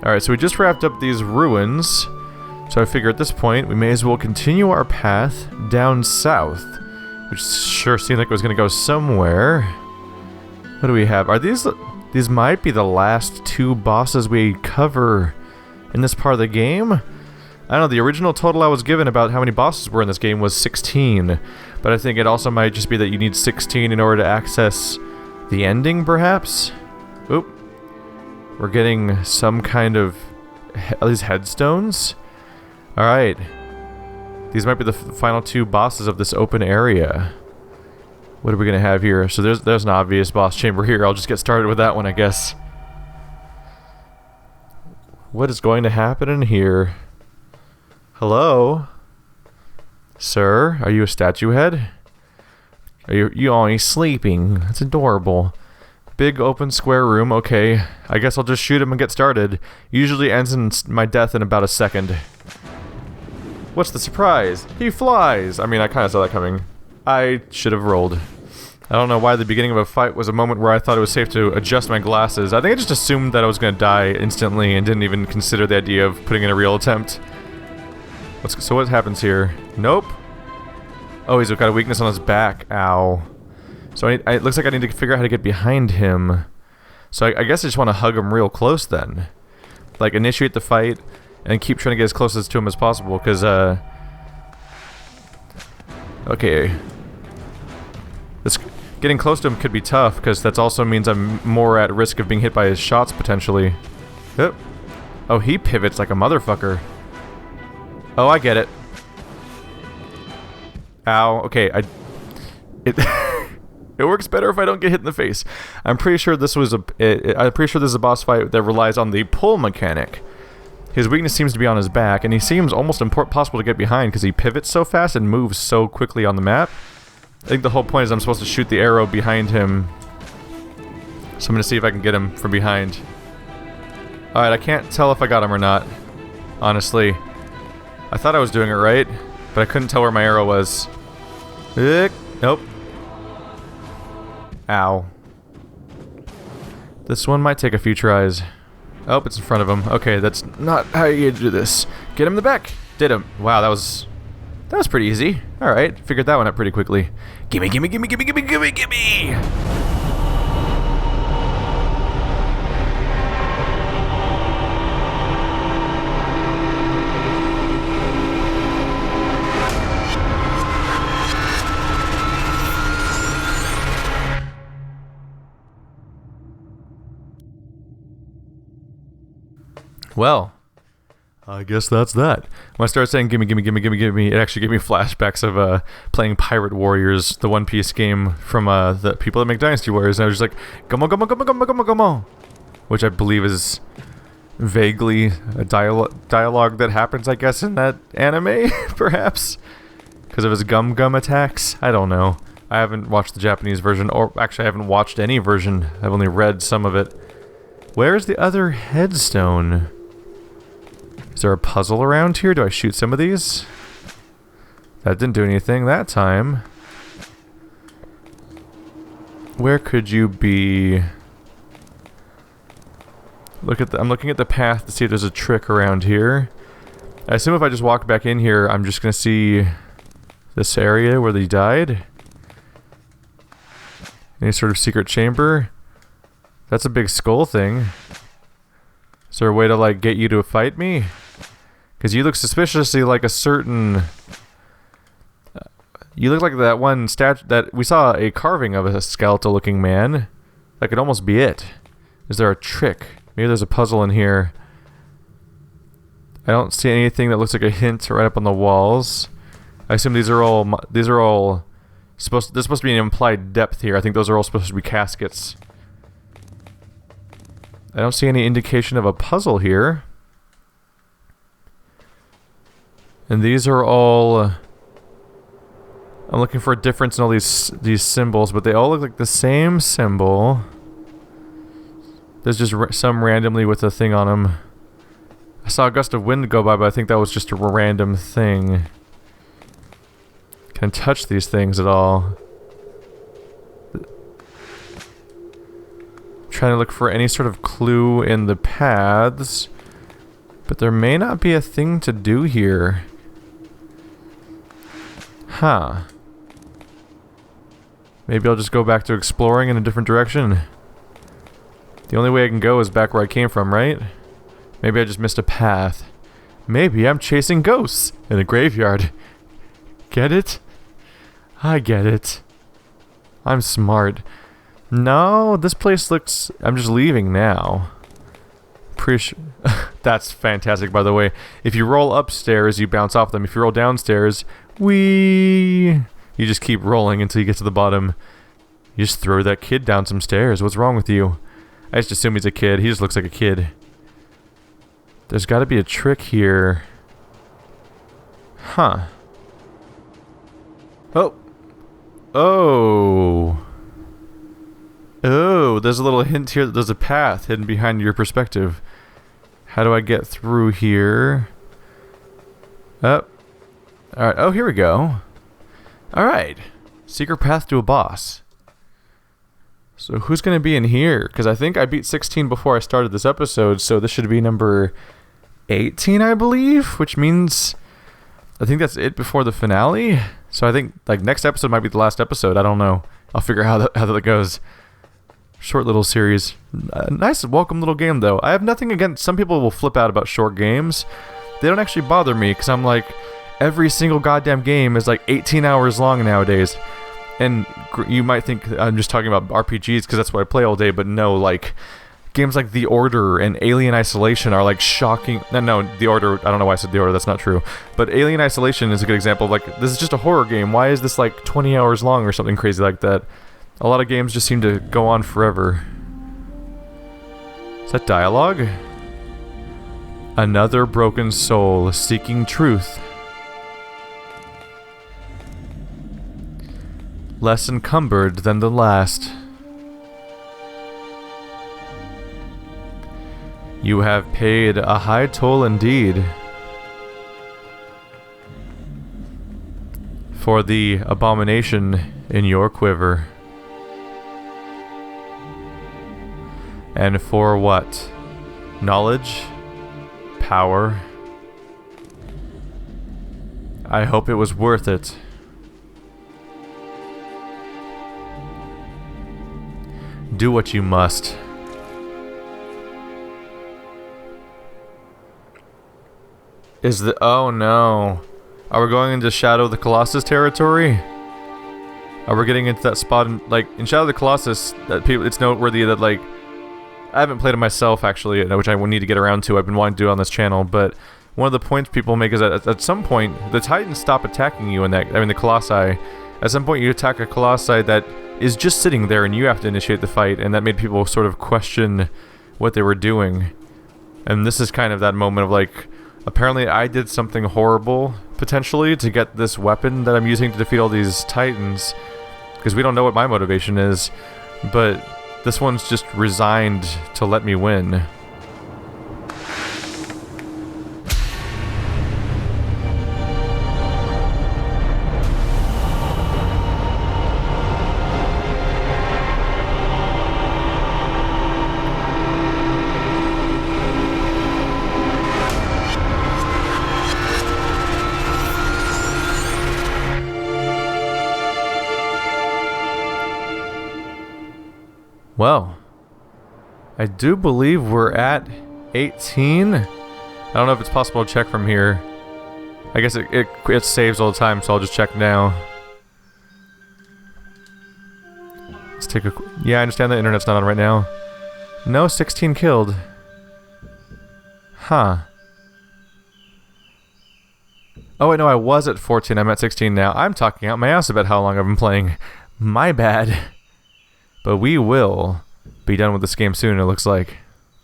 Alright, so we just wrapped up these ruins. So I figure at this point, we may as well continue our path down south. Which sure seemed like it was going to go somewhere. What do we have? Are these... These might be the last 2 bosses we cover in this part of the game? I don't know, the original total I was given about how many bosses were in this game was 16. But I think it also might just be that you need 16 in order to access the ending, perhaps? Oop. We're getting some kind of... these headstones? Alright. These might be the final 2 bosses of this open area. What are we gonna have here? So there's an obvious boss chamber here. I'll just get started with that one, I guess. What is going to happen in here? Hello? Sir? Are you a statue head? Are you only sleeping? That's adorable. Big open square room, okay. I guess I'll just shoot him and get started. Usually ends in my death in about a second. What's the surprise? He flies! I mean, I kinda saw that coming. I should have rolled. I don't know why the beginning of a fight was a moment where I thought it was safe to adjust my glasses. I think I just assumed that I was gonna die instantly and didn't even consider the idea of putting in a real attempt. So what happens here? Nope. Oh, he's got a weakness on his back. Ow. So it looks like I need to figure out how to get behind him. So I guess I just want to hug him real close then. Like, initiate the fight and keep trying to get as close to him as possible, because, okay. Getting close to him could be tough, because that also means I'm more at risk of being hit by his shots, potentially. Yep. Oh, he pivots like a motherfucker. Oh, I get it. Ow. Okay, it works better if I don't get hit in the face. I'm pretty sure this was I'm pretty sure this is a boss fight that relies on the pull mechanic. His weakness seems to be on his back, and he seems almost impossible to get behind because he pivots so fast and moves so quickly on the map. I think the whole point is I'm supposed to shoot the arrow behind him. So I'm gonna see if I can get him from behind. Alright, I can't tell if I got him or not. Honestly. I thought I was doing it right, but I couldn't tell where my arrow was. Nope. Ow. This one might take a few tries. Oh, it's in front of him. Okay, that's not how you do this. Get him in the back. Did him. Wow, that was pretty easy. Alright, figured that one out pretty quickly. Gimme, gimme, gimme, gimme, gimme, gimme, gimme! Well, I guess that's that. When I started saying gimme, gimme, gimme, gimme, gimme, it actually gave me flashbacks of playing Pirate Warriors, the One Piece game from the people that make Dynasty Warriors, and I was just like, come on, come on, come on, come on, come on, come on, which I believe is vaguely a dialogue that happens, I guess, in that anime, perhaps, because of his gum attacks. I don't know. I haven't watched the Japanese version, or actually I haven't watched any version. I've only read some of it. Where's the other headstone? Is there a puzzle around here? Do I shoot some of these? That didn't do anything that time. Where could you be? I'm looking at the path to see if there's a trick around here. I assume if I just walk back in here, I'm just gonna see this area where they died. Any sort of secret chamber? That's a big skull thing. Is there a way to, like, get you to fight me? Because you look suspiciously like a certain... you look like that one statue that... we saw a carving of a skeletal-looking man. That could almost be it. Is there a trick? Maybe there's a puzzle in here. I don't see anything that looks like a hint right up on the walls. I assume these are all... supposed... there's supposed to be an implied depth here. I think those are all supposed to be caskets. I don't see any indication of a puzzle here. And these are all... I'm looking for a difference in all these symbols, but they all look like the same symbol. There's just some randomly with a thing on them. I saw a gust of wind go by, but I think that was just a random thing. Can I touch these things at all? Trying to look for any sort of clue in the paths. But there may not be a thing to do here. Huh. Maybe I'll just go back to exploring in a different direction. The only way I can go is back where I came from, right? Maybe I just missed a path. Maybe I'm chasing ghosts in a graveyard. Get it? I get it. I'm smart. No, this place looks... I'm just leaving now. That's fantastic, by the way. If you roll upstairs, you bounce off them. If you roll downstairs, you just keep rolling until you get to the bottom. You just throw that kid down some stairs. What's wrong with you? I just assume he's a kid. He just looks like a kid. There's got to be a trick here. Huh. Oh. Oh. Oh, there's a little hint here that there's a path hidden behind your perspective. How do I get through here? Oh. Alright, oh, here we go. Alright. Secret path to a boss. So who's going to be in here? Because I think I beat 16 before I started this episode, so this should be number 18, I believe, which means I think that's it before the finale. So I think like next episode might be the last episode. I don't know. I'll figure out how that goes. Short little series. Nice welcome little game though. I have nothing against... Some people will flip out about short games. They don't actually bother me because I'm like, every single goddamn game is like 18 hours long nowadays. And you might think I'm just talking about RPGs because that's what I play all day, but no, like games like The Order and Alien Isolation are like shocking. No, The Order, I don't know why I said The Order, that's not true. But Alien Isolation is a good example of like, this is just a horror game. Why is this like 20 hours long or something crazy like that? A lot of games just seem to go on forever. Is that dialogue? Another broken soul seeking truth. Less encumbered than the last. You have paid a high toll indeed for the abomination in your quiver. And for what? Knowledge? Power? I hope it was worth it. Do what you must. Is the... Oh no. Are we going into Shadow of the Colossus territory? Are we getting into that spot in, like, in Shadow of the Colossus, that people, it's noteworthy that, like, I haven't played it myself, actually, which I will need to get around to. I've been wanting to do it on this channel, but one of the points people make is that at some point, the Titans stop attacking you in that, I mean, the Colossi. At some point, you attack a Colossi that is just sitting there, and you have to initiate the fight, and that made people sort of question what they were doing. And this is kind of that moment of, like, apparently I did something horrible, potentially, to get this weapon that I'm using to defeat all these Titans, because we don't know what my motivation is, but this one's just resigned to let me win. Well, I do believe we're at 18. I don't know if it's possible to check from here. I guess it saves all the time, so I'll just check now. Let's take a... Yeah, I understand the internet's not on right now. No, 16 killed. Huh. Oh wait, no, I was at 14. I'm at 16 now. I'm talking out my ass about how long I've been playing. My bad. But we will be done with this game soon, it looks like.